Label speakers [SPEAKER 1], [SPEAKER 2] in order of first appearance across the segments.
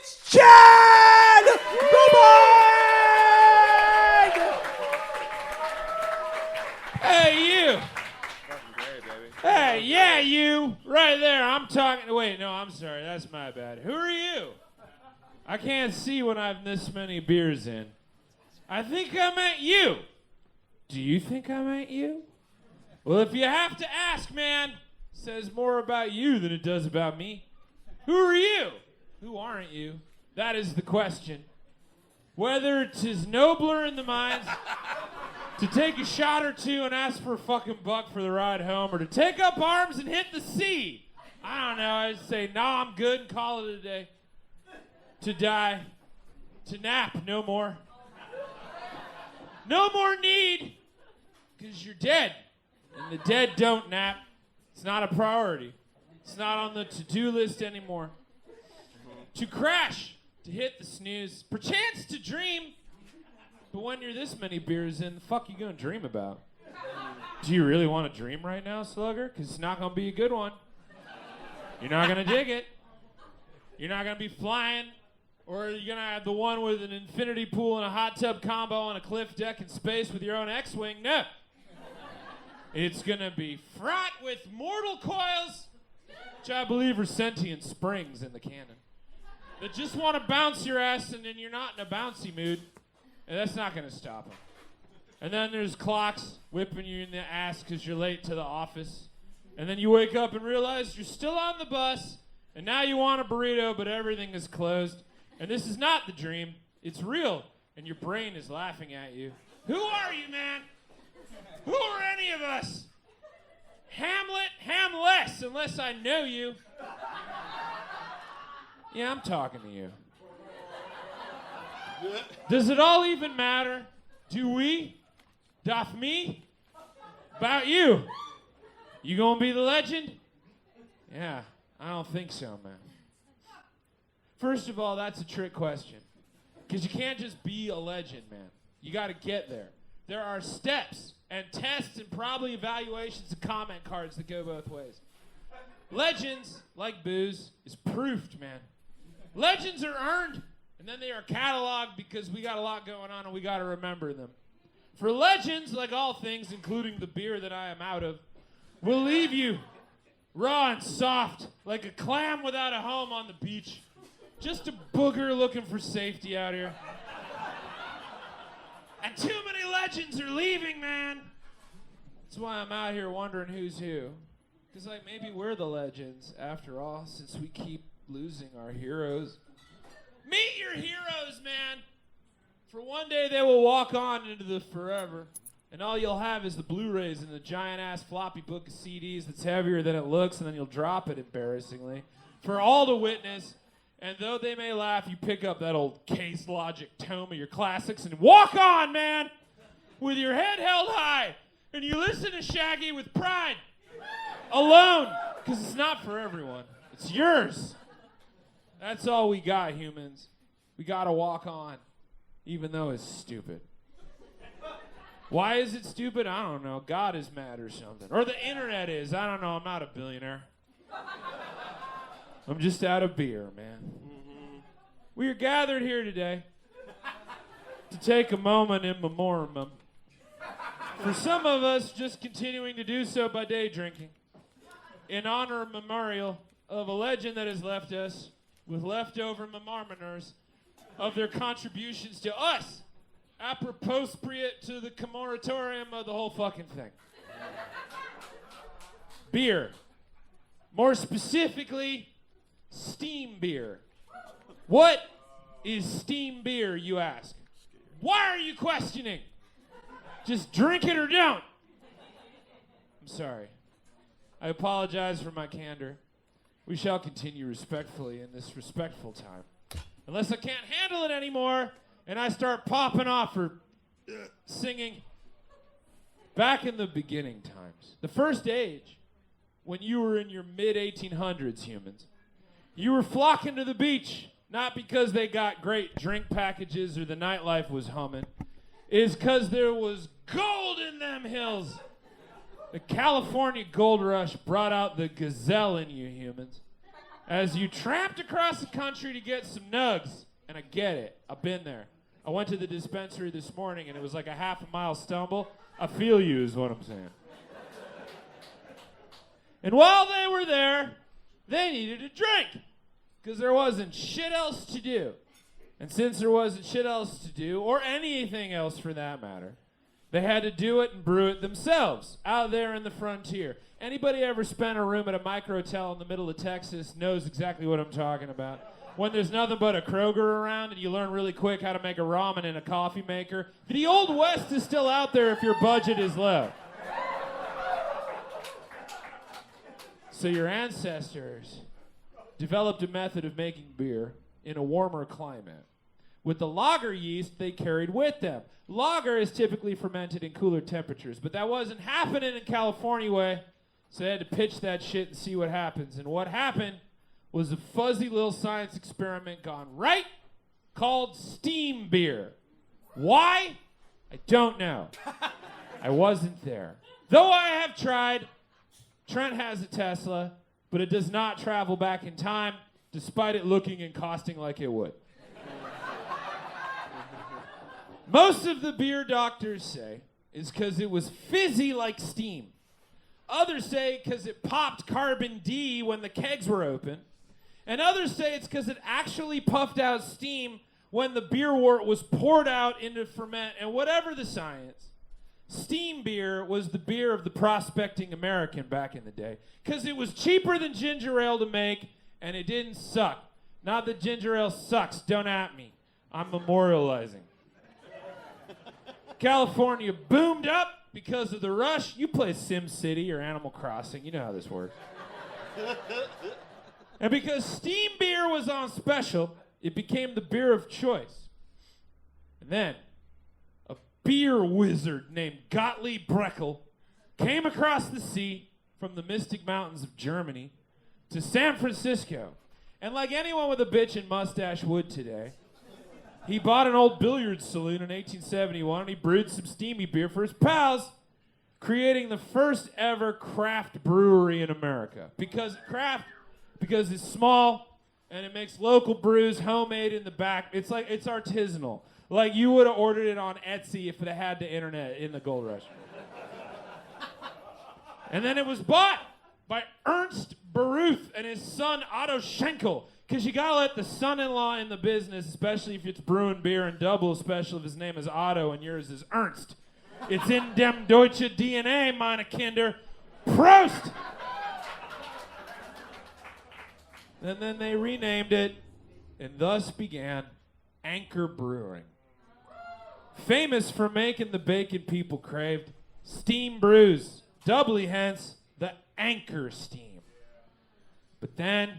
[SPEAKER 1] It's Chad Neubach!
[SPEAKER 2] Hey, you. Hey, yeah, you. Right there. I'm talking. Wait, no, I'm sorry. That's my bad. Who are you? I can't see when I've this many beers in. I think I meant you. Do you think I meant you? Well, if you have to ask, man, it says more about you than it does about me. Who are you? Who aren't you? That is the question. Whether it is nobler in the minds to take a shot or two and ask for a fucking buck for the ride home, or to take up arms and hit the sea. I don't know. I'd say, no, I'm good and call it a day. To die. To nap. No more. No more need. Because you're dead. And the dead don't nap. It's not a priority. It's not on the to-do list anymore. To crash. To hit the snooze. Perchance to dream. But when you're this many beers in, the fuck you gonna dream about? Do you really want to dream right now, Slugger? Because it's not gonna be a good one. You're not gonna dig it. You're not gonna be flying. Or you're gonna have the one with an infinity pool and a hot tub combo on a cliff deck in space with your own X-Wing. No. It's gonna be fraught with mortal coils, which I believe are sentient springs in the canon, that just want to bounce your ass, and then you're not in a bouncy mood. And that's not going to stop them. And then there's clocks whipping you in the ass because you're late to the office. And then you wake up and realize you're still on the bus, and now you want a burrito, but everything is closed. And this is not the dream. It's real, and your brain is laughing at you. Who are you, man? Who are any of us? Hamlet, Hamless, unless I know you. Yeah, I'm talking to you. Does it all even matter? Do we? Doth me? About you? You gonna be the legend? Yeah, I don't think so, man. First of all, that's a trick question. Because you can't just be a legend, man. You gotta get there. There are steps and tests and probably evaluations and comment cards that go both ways. Legends, like booze, is proofed, man. Legends are earned. And then they are cataloged because we got a lot going on and we got to remember them. For legends, like all things, including the beer that I am out of, will leave you raw and soft, like a clam without a home on the beach. Just a booger looking for safety out here. And too many legends are leaving, man. That's why I'm out here wondering who's who. Because, like, maybe we're the legends, after all, since we keep losing our heroes. Meet your heroes, man. For one day they will walk on into the forever, and all you'll have is the Blu-rays and the giant-ass floppy book of CDs that's heavier than it looks, and then you'll drop it embarrassingly for all to witness. And though they may laugh, you pick up that old Case Logic tome of your classics and walk on, man, with your head held high, and you listen to Shaggy with pride, alone, because it's not for everyone. It's yours. That's all we got, humans. We gotta walk on, even though it's stupid. Why is it stupid? I don't know. God is mad or something. Or the internet is. I don't know. I'm not a billionaire. I'm just out of beer, man. Mm-hmm. We are gathered here today to take a moment in memoriam. For some of us, just continuing to do so by day drinking. In honor of memorial of a legend that has left us with leftover memorminers of their contributions to us, apropos to the commemoratorium of the whole fucking thing. Beer. More specifically, steam beer. What is steam beer, you ask? Why are you questioning? Just drink it or don't. I'm sorry. I apologize for my candor. We shall continue respectfully in this respectful time. Unless I can't handle it anymore and I start popping off or singing. Back in the beginning times, the first age, when you were in your mid-1800s, humans, you were flocking to the beach, not because they got great drink packages or the nightlife was humming. It's because there was gold in them hills. The California gold rush brought out the gazelle in you, humans. as you tramped across the country to get some nugs. And I get it. I've been there. I went to the dispensary this morning, and it was like a half-a-mile stumble. I feel you is what I'm saying. And while they were there, they needed a drink because there wasn't shit else to do. And since there wasn't shit else to do, or anything else for that matter, they had to do it and brew it themselves out there in the frontier. Anybody ever spent a room at a microtel in the middle of Texas knows exactly what I'm talking about. When there's nothing but a Kroger around and you learn really quick how to make a ramen in a coffee maker. The Old West is still out there if your budget is low. So your ancestors developed a method of making beer in a warmer climate with the lager yeast they carried with them. Lager is typically fermented in cooler temperatures, but that wasn't happening in California way, so they had to pitch that shit and see what happens. And what happened was a fuzzy little science experiment gone right called steam beer. Why? I don't know. I wasn't there. Though I have tried. Trent has a Tesla, but it does not travel back in time, despite it looking and costing like it would. Most of the beer doctors say is because it was fizzy like steam. Others say because it popped carbon D when the kegs were open. And others say it's because it actually puffed out steam when the beer wort was poured out into ferment. And whatever the science, steam beer was the beer of the prospecting American back in the day because it was cheaper than ginger ale to make and it didn't suck. Not that ginger ale sucks, don't at me. I'm memorializing. California boomed up because of the rush. You play Sim City or Animal Crossing, you know how this works. And because steam beer was on special, it became the beer of choice. And then a beer wizard named Gottlieb Breckel came across the sea from the mystic mountains of Germany to San Francisco. And like anyone with a bitch and mustache would today, he bought an old billiard saloon in 1871 and he brewed some steamy beer for his pals, creating the first ever craft brewery in America. Because it's small and it makes local brews homemade in the back. It's artisanal. Like you would have ordered it on Etsy if they had the internet in the gold rush. And then it was bought by Ernst Baruth and his son Otto Schenkel. Because you got to let the son-in-law in the business, especially if it's brewing beer, and double, especially if his name is Otto and yours is Ernst. It's in dem Deutsche DNA, meine Kinder. Prost! And then they renamed it, and thus began Anchor Brewing. Famous for making the bacon people craved, steam brews, doubly hence the Anchor steam. But then,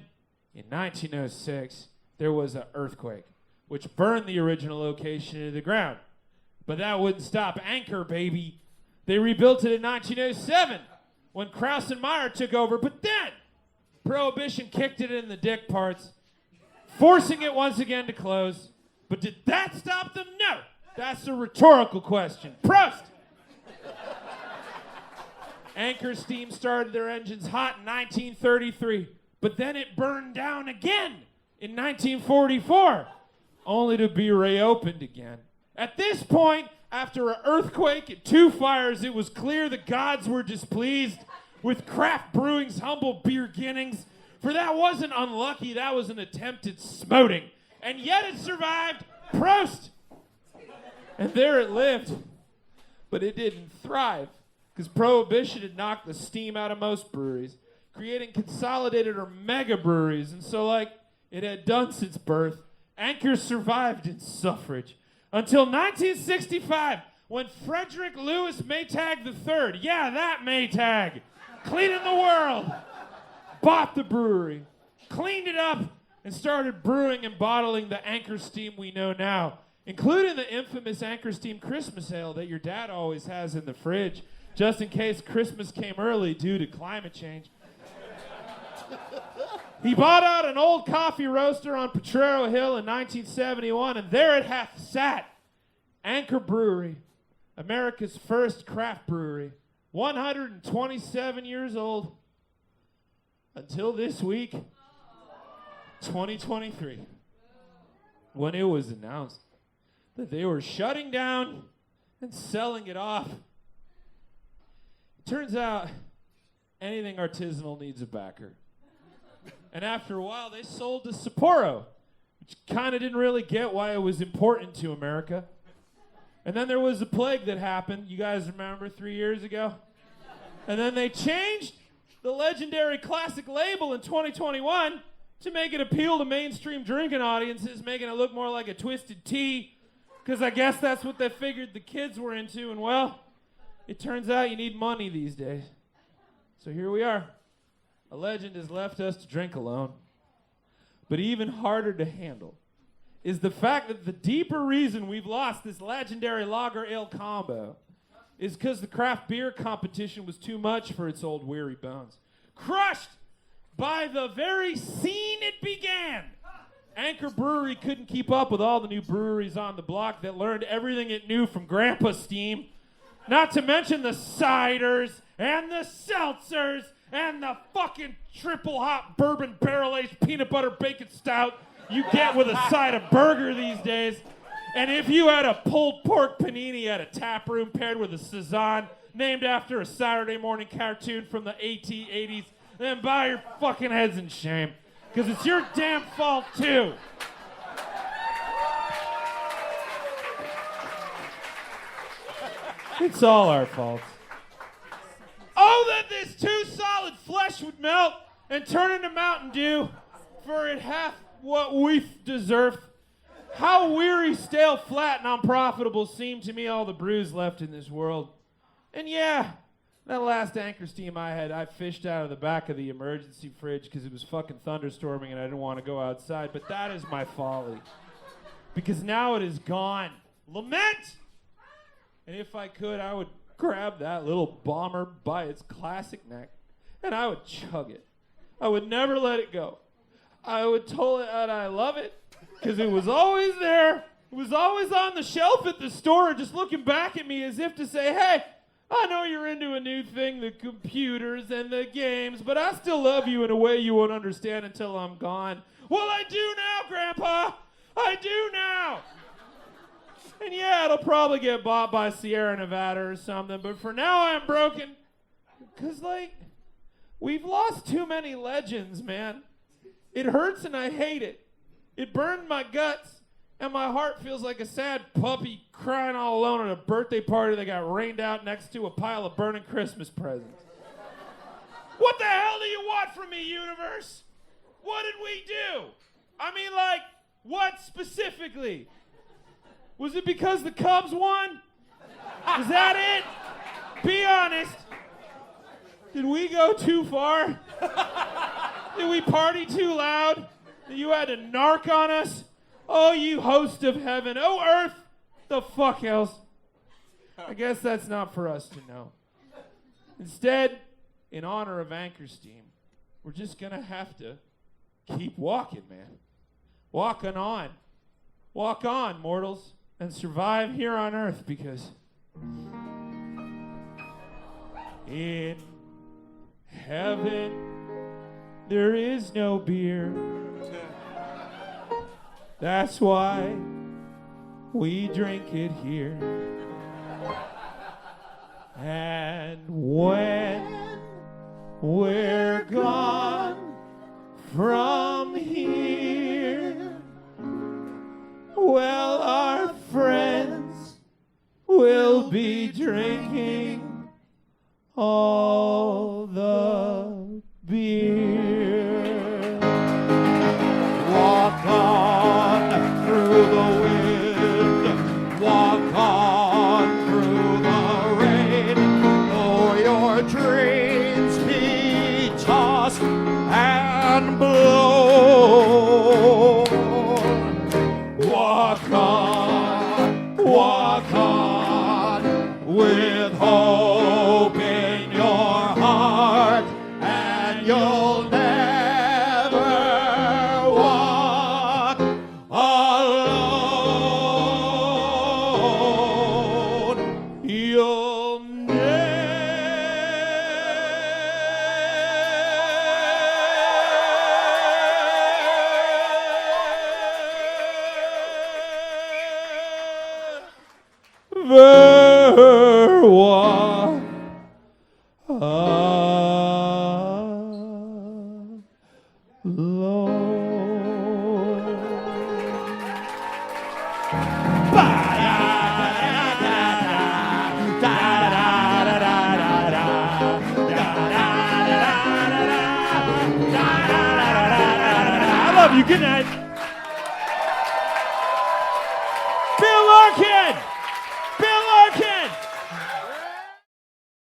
[SPEAKER 2] in 1906, there was an earthquake, which burned the original location into the ground. But that wouldn't stop Anchor, baby. They rebuilt it in 1907 when Krause and Meyer took over. But then, Prohibition kicked it in the dick parts, forcing it once again to close. But did that stop them? No. That's a rhetorical question. Prost! Anchor Steam started their engines hot in 1933. But then it burned down again in 1944, only to be reopened again. At this point, after an earthquake and 2 fires, it was clear the gods were displeased with craft brewing's humble beginnings, for that wasn't unlucky, that was an attempted smoting. And yet it survived. Prost! And there it lived. But it didn't thrive, because Prohibition had knocked the steam out of most breweries, creating consolidated or mega breweries. And so like it had done since birth, Anchor survived in suffrage until 1965 when Frederick Louis Maytag III, yeah, that Maytag, cleaning the world, bought the brewery, cleaned it up, and started brewing and bottling the Anchor Steam we know now, including the infamous Anchor Steam Christmas Ale that your dad always has in the fridge, just in case Christmas came early due to climate change. He bought out an old coffee roaster on Potrero Hill in 1971, and there it hath sat. Anchor Brewery, America's first craft brewery, 127 years old. Until this week, 2023, when it was announced that they were shutting down and selling it off. It turns out anything artisanal needs a backer. And after a while, they sold to Sapporo, which kind of didn't really get why it was important to America. And then there was a plague that happened, you guys remember, 3 years ago? And then they changed the legendary classic label in 2021 to make it appeal to mainstream drinking audiences, making it look more like a twisted tea, because I guess that's what they figured the kids were into. And well, it turns out you need money these days. So here we are. A legend has left us to drink alone. But even harder to handle is the fact that the deeper reason we've lost this legendary lager ale combo is because the craft beer competition was too much for its old weary bones. Crushed by the very scene it began. Anchor Brewery couldn't keep up with all the new breweries on the block that learned everything it knew from Grandpa Steam. Not to mention the ciders and the seltzers and the fucking triple hop bourbon barrel-aged peanut butter bacon stout you get with a side of burger these days. And if you had a pulled pork panini at a tap room paired with a Cezanne named after a Saturday morning cartoon from the 80s, then bow your fucking heads in shame. Because it's your damn fault, too. It's all our fault. Oh, that this too solid flesh would melt and turn into Mountain Dew, for it hath what we deserve. How weary, stale, flat, and unprofitable seem to me all the brews left in this world. And yeah, that last Anchor Steam I had, I fished out of the back of the emergency fridge because it was fucking thunderstorming and I didn't want to go outside. But that is my folly. Because now it is gone. Lament! And if I could, I would grab that little bomber by its classic neck and I would chug it. I would never let it go. I would tell it that I love it because it was always there. It was always on the shelf at the store just looking back at me as if to say, hey, I know you're into a new thing, the computers and the games, but I still love you in a way you won't understand until I'm gone. Well, I do now, Grandpa. I do now. And yeah, it'll probably get bought by Sierra Nevada or something, but for now I'm broken. Because, we've lost too many legends, man. It hurts and I hate it. It burned my guts. And my heart feels like a sad puppy crying all alone at a birthday party that got rained out next to a pile of burning Christmas presents. What the hell do you want from me, universe? What did we do? I mean, what specifically? Was it because the Cubs won? Is that it? Be honest. Did we go too far? Did we party too loud? That you had to narc on us? Oh, you host of heaven. Oh, earth. The fuck else? I guess that's not for us to know. Instead, in honor of Anchor Steam, we're just going to have to keep walking, man. Walking on. Walk on, mortals, and survive here on earth because in heaven there is no beer. That's why we drink it here. And when we're gone from here, well, our friends will be drinking all the beer. Walk on through the wind, walk on through the rain, though your dreams be tossed and blown. Walk on with hope in your heart, and you'll never walk alone. You'll never Verwa. I love you. Good night.